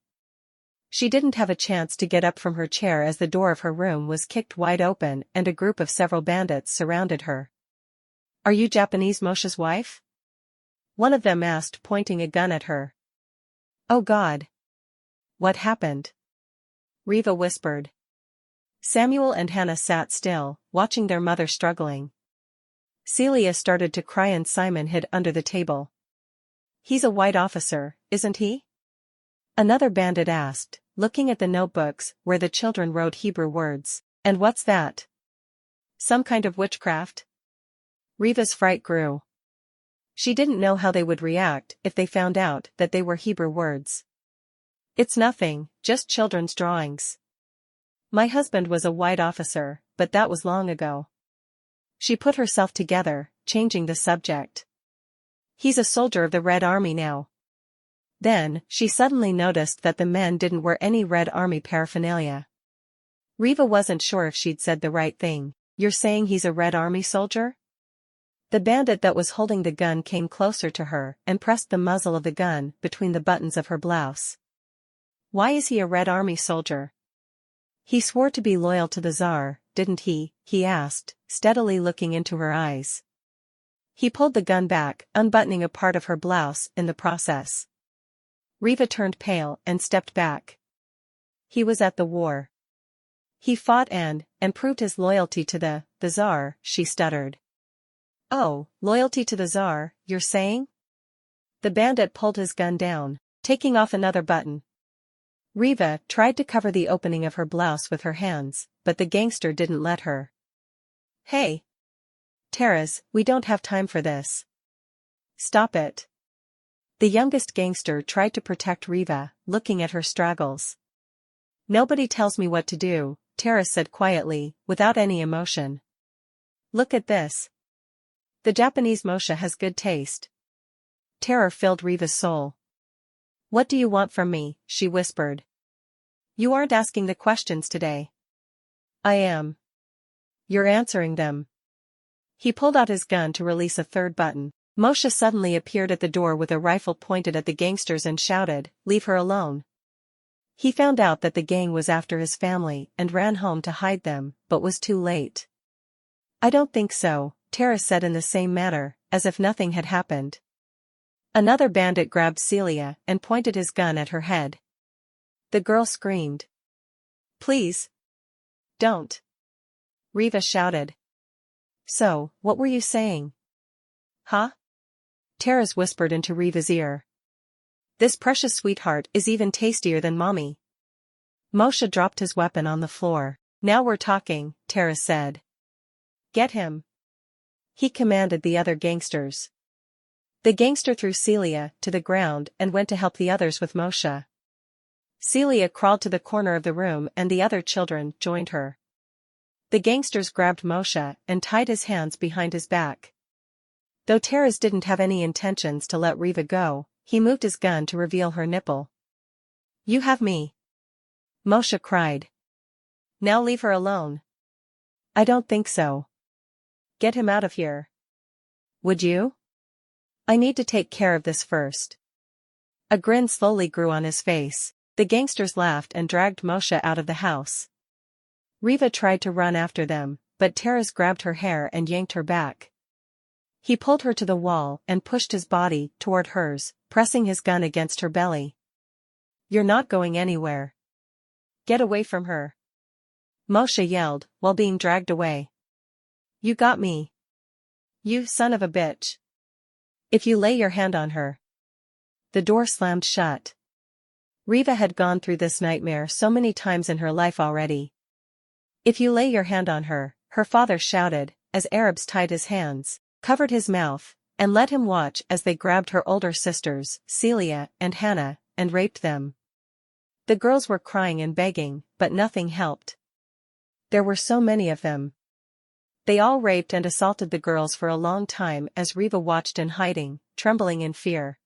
She didn't have a chance to get up from her chair as the door of her room was kicked wide open and a group of several bandits surrounded her. "Are you Japanese Moshe's wife?" one of them asked, pointing a gun at her. "Oh God. What happened?" Riva whispered. Samuel and Hannah sat still, watching their mother struggling. Celia started to cry and Simon hid under the table. "He's a white officer, isn't he?" another bandit asked, looking at the notebooks where the children wrote Hebrew words. "And what's that? Some kind of witchcraft?" Riva's fright grew. She didn't know how they would react if they found out that they were Hebrew words. "It's nothing, just children's drawings. My husband was a white officer, but that was long ago." She put herself together, changing the subject. "He's a soldier of the Red Army now." Then, she suddenly noticed that the men didn't wear any Red Army paraphernalia. Riva wasn't sure if she'd said the right thing. "You're saying he's a Red Army soldier?" The bandit that was holding the gun came closer to her and pressed the muzzle of the gun between the buttons of her blouse. "Why is he a Red Army soldier?" "He swore to be loyal to the Tsar, didn't he?" he asked, steadily looking into her eyes. He pulled the gun back, unbuttoning a part of her blouse in the process. Riva turned pale and stepped back. "He was at the war. He fought and proved his loyalty to the Tsar," she stuttered. "Oh, loyalty to the Tsar, you're saying?" The bandit pulled his gun down, taking off another button. Riva tried to cover the opening of her blouse with her hands, but the gangster didn't let her. "Hey! Taras, we don't have time for this. Stop it. The youngest gangster tried to protect Riva, looking at her struggles. Nobody tells me what to do, Taras said quietly, without any emotion. Look at this. The Japanese Moshe has good taste. Terror filled Riva's soul. What do you want from me? She whispered. You aren't asking the questions today. I am. You're answering them. He pulled out his gun to release a third button. Moshe suddenly appeared at the door with a rifle pointed at the gangsters and shouted, "Leave her alone." He found out that the gang was after his family and ran home to hide them, but was too late. I don't think so, Taras said in the same manner, as if nothing had happened. Another bandit grabbed Celia and pointed his gun at her head. The girl screamed. Please. Don't. Riva shouted. So, what were you saying? Huh? Taras whispered into Riva's ear. This precious sweetheart is even tastier than mommy. Moshe dropped his weapon on the floor. Now we're talking, Taras said. Get him. He commanded the other gangsters. The gangster threw Celia to the ground and went to help the others with Moshe. Celia crawled to the corner of the room and the other children joined her. The gangsters grabbed Moshe and tied his hands behind his back. Though Taras didn't have any intentions to let Riva go, he moved his gun to reveal her nipple. You have me. Moshe cried. Now leave her alone. I don't think so. Get him out of here. Would you? I need to take care of this first. A grin slowly grew on his face. The gangsters laughed and dragged Moshe out of the house. Riva tried to run after them, but Taras grabbed her hair and yanked her back. He pulled her to the wall and pushed his body toward hers, pressing his gun against her belly. You're not going anywhere. Get away from her. Moshe yelled, while being dragged away. You got me. You son of a bitch. If you lay your hand on her. The door slammed shut. Riva had gone through this nightmare so many times in her life already. If you lay your hand on her, her father shouted, as Arabs tied his hands, covered his mouth, and let him watch as they grabbed her older sisters, Celia and Hannah, and raped them. The girls were crying and begging, but nothing helped. There were so many of them. They all raped and assaulted the girls for a long time as Riva watched in hiding, trembling in fear.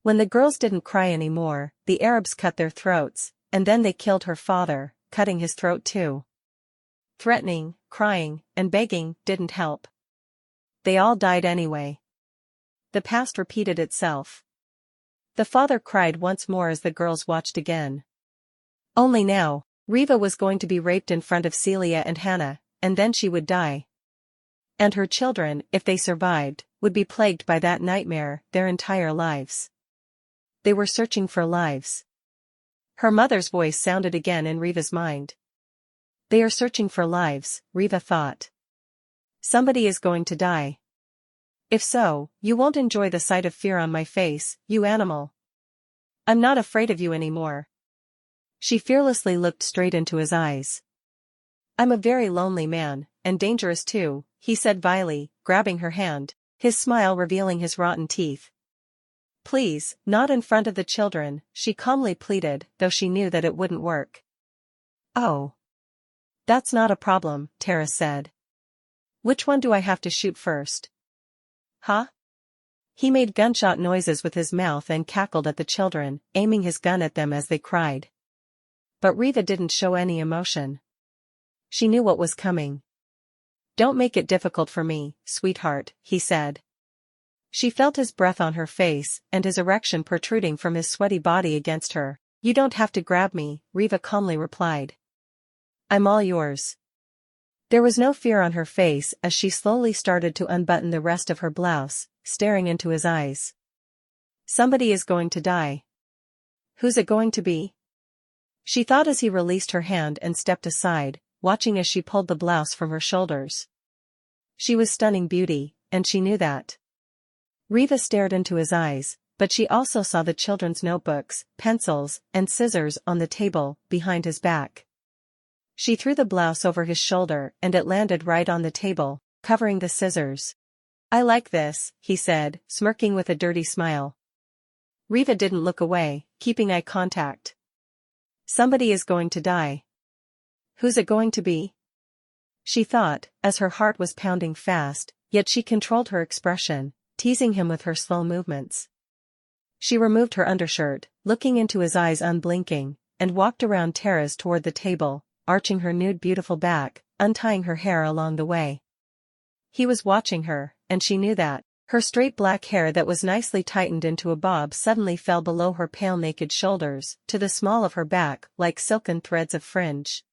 When the girls didn't cry anymore, the Arabs cut their throats, and then they killed her father, cutting his throat too. Threatening, crying, and begging didn't help. They all died anyway. The past repeated itself. The father cried once more as the girls watched again. Only now, Riva was going to be raped in front of Celia and Hannah, and then she would die. And her children, if they survived, would be plagued by that nightmare their entire lives. They were searching for lives. Her mother's voice sounded again in Riva's mind. They are searching for lives, Riva thought. Somebody is going to die. If so, you won't enjoy the sight of fear on my face, you animal. I'm not afraid of you anymore. She fearlessly looked straight into his eyes. I'm a very lonely man, and dangerous too, he said vilely, grabbing her hand, his smile revealing his rotten teeth. Please, not in front of the children, she calmly pleaded, though she knew that it wouldn't work. Oh. That's not a problem, Taras said. Which one do I have to shoot first? Huh? He made gunshot noises with his mouth and cackled at the children, aiming his gun at them as they cried. But Riva didn't show any emotion. She knew what was coming. Don't make it difficult for me, sweetheart, he said. She felt his breath on her face and his erection protruding from his sweaty body against her. You don't have to grab me, Riva calmly replied. I'm all yours. There was no fear on her face as she slowly started to unbutton the rest of her blouse, staring into his eyes. Somebody is going to die. Who's it going to be? She thought as he released her hand and stepped aside, watching as she pulled the blouse from her shoulders. She was stunning beauty, and she knew that. Riva stared into his eyes, but she also saw the children's notebooks, pencils, and scissors on the table, behind his back. She threw the blouse over his shoulder and it landed right on the table, covering the scissors. I like this, he said, smirking with a dirty smile. Riva didn't look away, keeping eye contact. Somebody is going to die. Who's it going to be? She thought, as her heart was pounding fast, yet she controlled her expression, teasing him with her slow movements. She removed her undershirt, looking into his eyes unblinking, and walked around terrace toward the table, arching her nude beautiful back, untying her hair along the way. He was watching her, and she knew that. Her straight black hair that was nicely tightened into a bob suddenly fell below her pale naked shoulders, to the small of her back, like silken threads of fringe.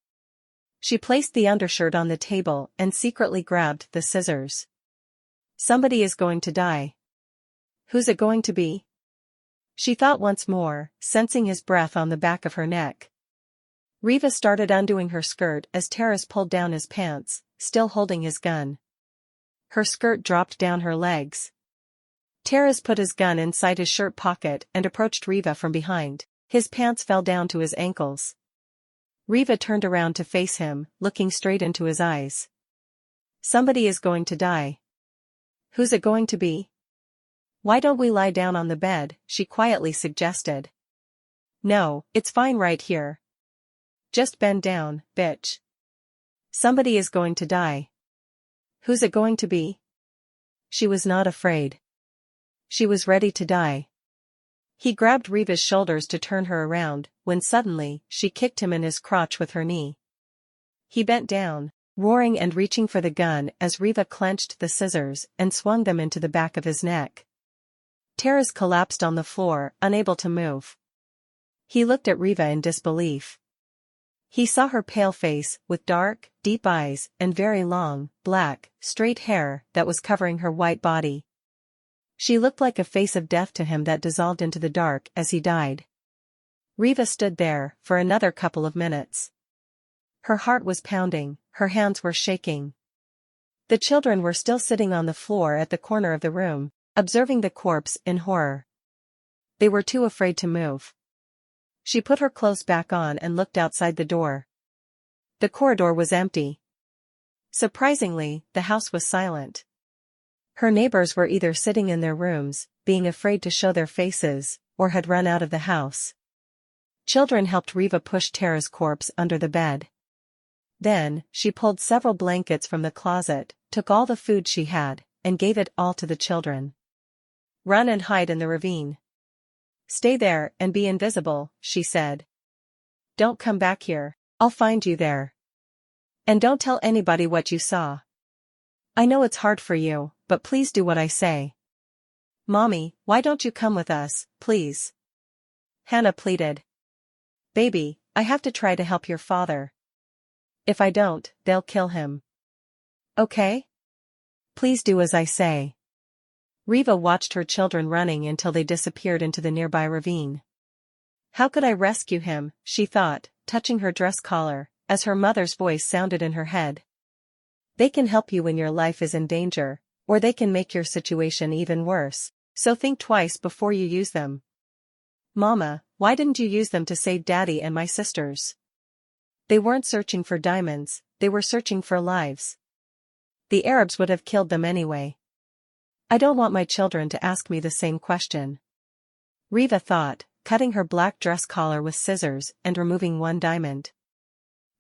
She placed the undershirt on the table and secretly grabbed the scissors. Somebody is going to die. Who's it going to be? She thought once more, sensing his breath on the back of her neck. Riva started undoing her skirt as Taras pulled down his pants, still holding his gun. Her skirt dropped down her legs. Taras put his gun inside his shirt pocket and approached Riva from behind. His pants fell down to his ankles. Riva turned around to face him, looking straight into his eyes. Somebody is going to die. Who's it going to be? Why don't we lie down on the bed, she quietly suggested. No, it's fine right here. Just bend down, bitch. Somebody is going to die. Who's it going to be? She was not afraid. She was ready to die. He grabbed Riva's shoulders to turn her around, when suddenly, she kicked him in his crotch with her knee. He bent down, roaring and reaching for the gun as Riva clenched the scissors and swung them into the back of his neck. Taras collapsed on the floor, unable to move. He looked at Riva in disbelief. He saw her pale face, with dark, deep eyes, and very long, black, straight hair that was covering her white body. She looked like a face of death to him that dissolved into the dark as he died. Riva stood there, for another couple of minutes. Her heart was pounding, her hands were shaking. The children were still sitting on the floor at the corner of the room, observing the corpse in horror. They were too afraid to move. She put her clothes back on and looked outside the door. The corridor was empty. Surprisingly, the house was silent. Her neighbors were either sitting in their rooms, being afraid to show their faces, or had run out of the house. Children helped Riva push Tara's corpse under the bed. Then, she pulled several blankets from the closet, took all the food she had, and gave it all to the children. Run and hide in the ravine. Stay there and be invisible, she said. Don't come back here, I'll find you there. And don't tell anybody what you saw. I know it's hard for you, but please do what I say. Mommy, why don't you come with us, please? Hannah pleaded. Baby, I have to try to help your father. If I don't, they'll kill him. Okay? Please do as I say. Riva watched her children running until they disappeared into the nearby ravine. How could I rescue him, she thought, touching her dress collar, as her mother's voice sounded in her head. They can help you when your life is in danger, or they can make your situation even worse, so think twice before you use them. Mama, why didn't you use them to save Daddy and my sisters? They weren't searching for diamonds, they were searching for lives. The Arabs would have killed them anyway. I don't want my children to ask me the same question. Riva thought, cutting her black dress collar with scissors and removing one diamond.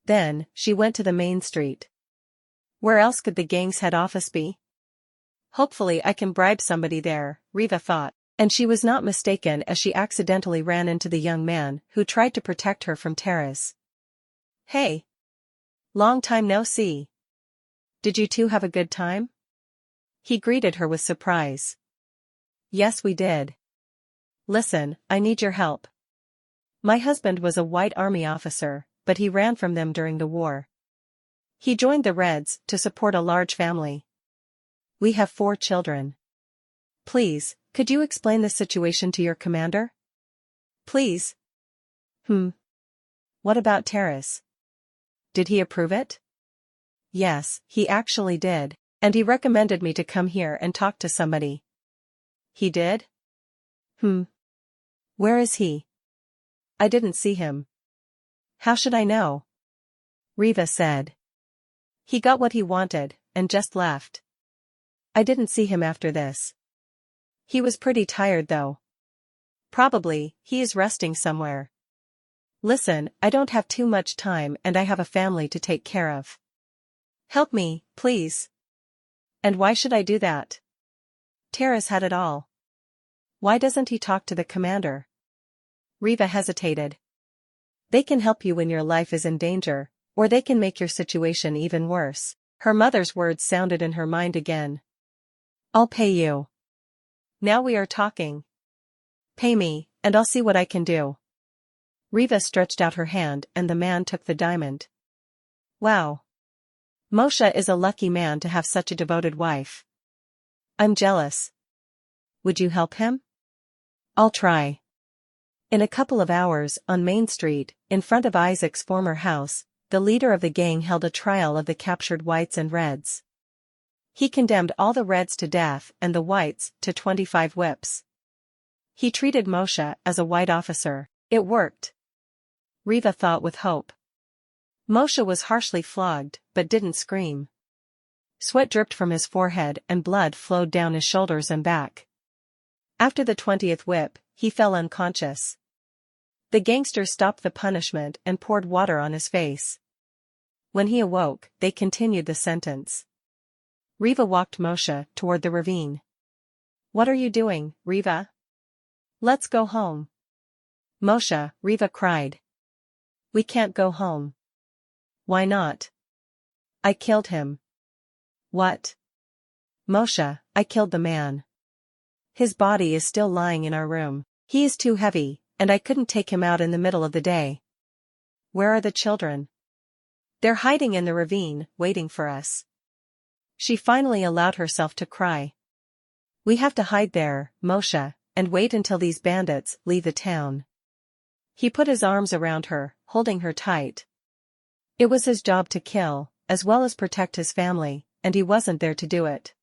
Then, she went to the main street. Where else could the gang's head office be? Hopefully I can bribe somebody there, Riva thought, and she was not mistaken as she accidentally ran into the young man who tried to protect her from Taras. Hey! Long time no see. Did you two have a good time? He greeted her with surprise. Yes, we did. Listen, I need your help. My husband was a White Army officer, but he ran from them during the war. He joined the Reds to support a large family. We have 4 children. Please, could you explain the situation to your commander? Please. What about Taras? Did he approve it? Yes, he actually did, and he recommended me to come here and talk to somebody. He did? Where is he? I didn't see him. How should I know? Riva said. He got what he wanted, and just left. I didn't see him after this. He was pretty tired though. Probably, he is resting somewhere. Listen, I don't have too much time and I have a family to take care of. Help me, please. And why should I do that? Taras had it all. Why doesn't he talk to the commander? Riva hesitated. They can help you when your life is in danger, or they can make your situation even worse. Her mother's words sounded in her mind again. I'll pay you. Now we are talking. Pay me, and I'll see what I can do. Riva stretched out her hand and the man took the diamond. Wow. Moshe is a lucky man to have such a devoted wife. I'm jealous. Would you help him? I'll try. In a couple of hours, on Main Street, in front of Isaac's former house, the leader of the gang held a trial of the captured whites and reds. He condemned all the reds to death and the whites to 25 whips. He treated Moshe as a white officer. It worked. Riva thought with hope. Moshe was harshly flogged, but didn't scream. Sweat dripped from his forehead and blood flowed down his shoulders and back. After the 20th whip, he fell unconscious. The gangsters stopped the punishment and poured water on his face. When he awoke, they continued the sentence. Riva walked Moshe toward the ravine. What are you doing, Riva? Let's go home. Moshe, Riva cried. We can't go home. Why not? I killed him. What? Moshe, I killed the man. His body is still lying in our room. He is too heavy, and I couldn't take him out in the middle of the day. Where are the children? They're hiding in the ravine, waiting for us. She finally allowed herself to cry. We have to hide there, Moshe, and wait until these bandits leave the town. He put his arms around her, holding her tight. It was his job to kill, as well as protect his family, and he wasn't there to do it.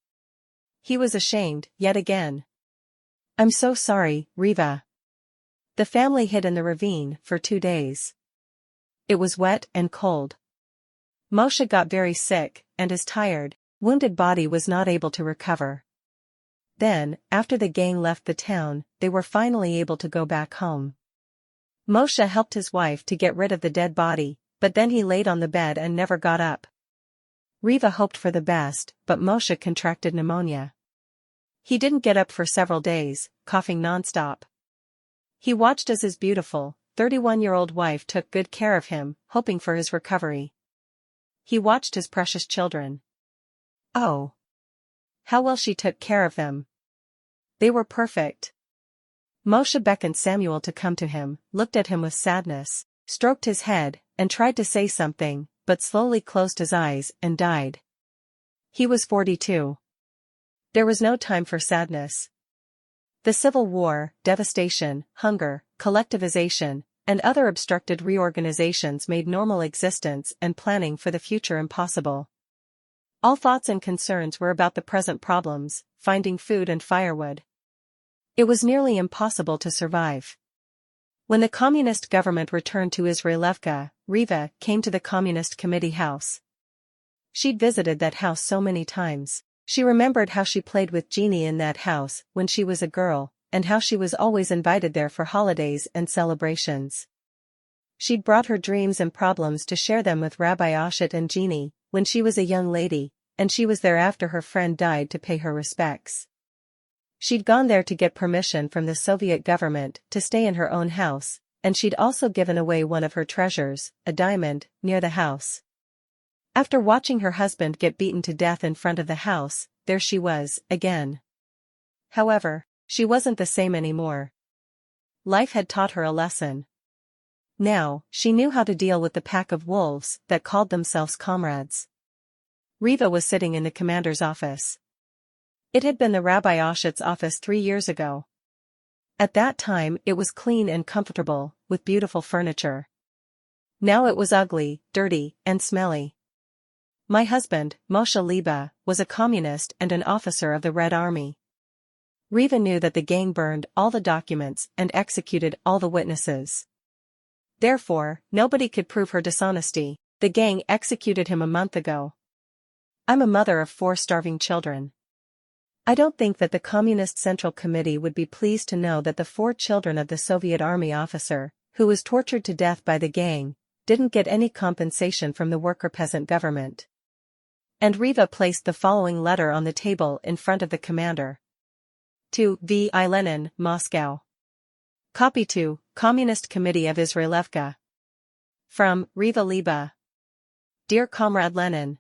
He was ashamed, yet again. I'm so sorry, Riva. The family hid in the ravine for 2 days. It was wet and cold. Moshe got very sick, and his tired, wounded body was not able to recover. Then, after the gang left the town, they were finally able to go back home. Moshe helped his wife to get rid of the dead body, but then he laid on the bed and never got up. Riva hoped for the best, but Moshe contracted pneumonia. He didn't get up for several days, coughing nonstop. He watched as his beautiful, 31-year-old wife took good care of him, hoping for his recovery. He watched his precious children. Oh! How well she took care of them. They were perfect. Moshe beckoned Samuel to come to him, looked at him with sadness, stroked his head, and tried to say something, but slowly closed his eyes and died. He was 42. There was no time for sadness. The civil war, devastation, hunger, collectivization, and other obstructed reorganizations made normal existence and planning for the future impossible. All thoughts and concerns were about the present problems, finding food and firewood. It was nearly impossible to survive. When the communist government returned to Izraelevka, Riva came to the Communist Committee house. She'd visited that house so many times. She remembered how she played with Jeannie in that house when she was a girl, and how she was always invited there for holidays and celebrations. She'd brought her dreams and problems to share them with Rabbi Oshit and Jeannie when she was a young lady, and she was there after her friend died to pay her respects. She'd gone there to get permission from the Soviet government to stay in her own house, and she'd also given away one of her treasures, a diamond, near the house. After watching her husband get beaten to death in front of the house, there she was, again. However, she wasn't the same anymore. Life had taught her a lesson. Now, she knew how to deal with the pack of wolves that called themselves comrades. Riva was sitting in the commander's office. It had been the Rabbi Oshit's office 3 years ago. At that time it was clean and comfortable, with beautiful furniture. Now it was ugly, dirty, and smelly. My husband, Moshe Liba, was a communist and an officer of the Red Army. Riva knew that the gang burned all the documents and executed all the witnesses. Therefore, nobody could prove her dishonesty. The gang executed him a month ago. I'm a mother of 4 starving children. I don't think that the Communist Central Committee would be pleased to know that the 4 children of the Soviet army officer, who was tortured to death by the gang, didn't get any compensation from the worker-peasant government. And Riva placed the following letter on the table in front of the commander. To V.I. Lenin, Moscow. Copy to Communist Committee of Israelevka. From Riva Liba. Dear Comrade Lenin.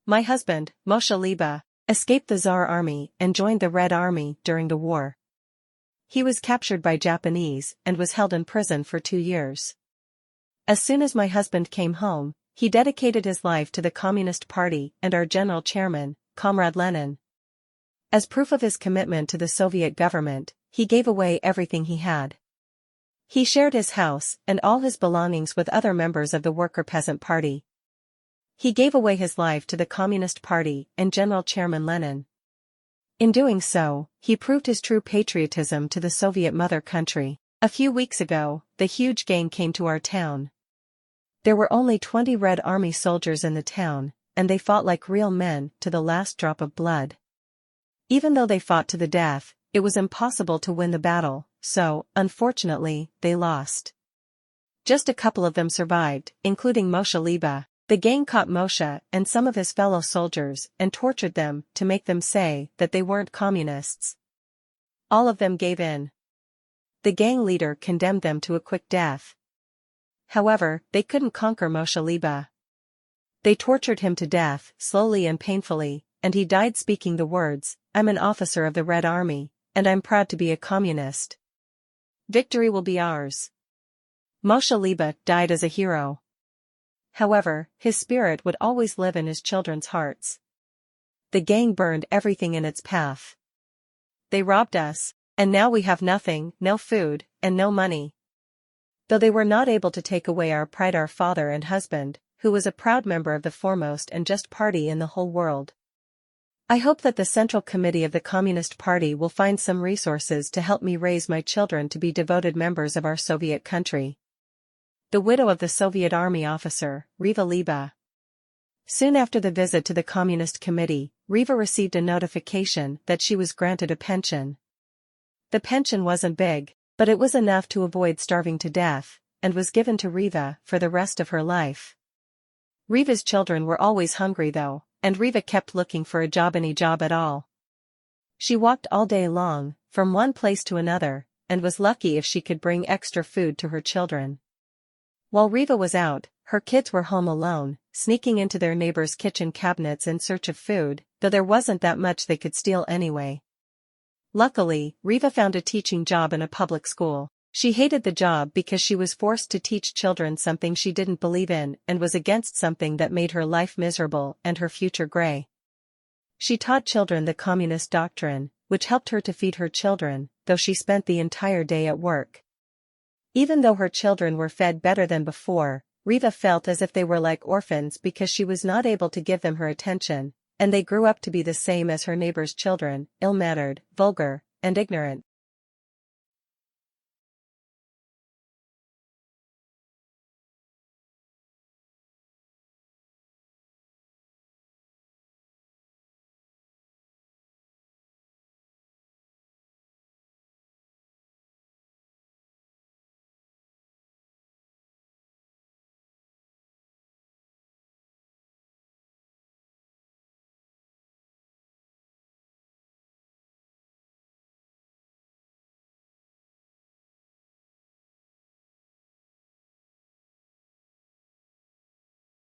My husband, Moshe Liba, escaped the Tsar army and joined the Red Army during the war. He was captured by Japanese and was held in prison for 2 years. As soon as my husband came home, he dedicated his life to the Communist Party and our general chairman, Comrade Lenin. As proof of his commitment to the Soviet government, he gave away everything he had. He shared his house and all his belongings with other members of the Worker-Peasant Party. He gave away his life to the Communist Party and General Chairman Lenin. In doing so, he proved his true patriotism to the Soviet mother country. A few weeks ago, the huge gang came to our town. There were only 20 Red Army soldiers in the town, and they fought like real men to the last drop of blood. Even though they fought to the death, it was impossible to win the battle, so, unfortunately, they lost. Just a couple of them survived, including Moshe Liba. The gang caught Moshe and some of his fellow soldiers and tortured them to make them say that they weren't communists. All of them gave in. The gang leader condemned them to a quick death. However, they couldn't conquer Moshe Liba. They tortured him to death, slowly and painfully, and he died speaking the words, "I'm an officer of the Red Army, and I'm proud to be a communist. Victory will be ours." Moshe Liba died as a hero. However, his spirit would always live in his children's hearts. The gang burned everything in its path. They robbed us, and now we have nothing, no food, and no money. Though they were not able to take away our pride, our father and husband, who was a proud member of the foremost and just party in the whole world. I hope that the Central Committee of the Communist Party will find some resources to help me raise my children to be devoted members of our Soviet country. The widow of the Soviet army officer, Riva Liba. Soon after the visit to the Communist Committee, Riva received a notification that she was granted a pension. The pension wasn't big, but it was enough to avoid starving to death, and was given to Riva for the rest of her life. Riva's children were always hungry though, and Riva kept looking for a job, any job at all. She walked all day long, from one place to another, and was lucky if she could bring extra food to her children. While Riva was out, her kids were home alone, sneaking into their neighbors' kitchen cabinets in search of food, though there wasn't that much they could steal anyway. Luckily, Riva found a teaching job in a public school. She hated the job because she was forced to teach children something she didn't believe in and was against something that made her life miserable and her future gray. She taught children the communist doctrine, which helped her to feed her children, though she spent the entire day at work. Even though her children were fed better than before, Riva felt as if they were like orphans because she was not able to give them her attention, and they grew up to be the same as her neighbors' children, ill-mannered, vulgar, and ignorant.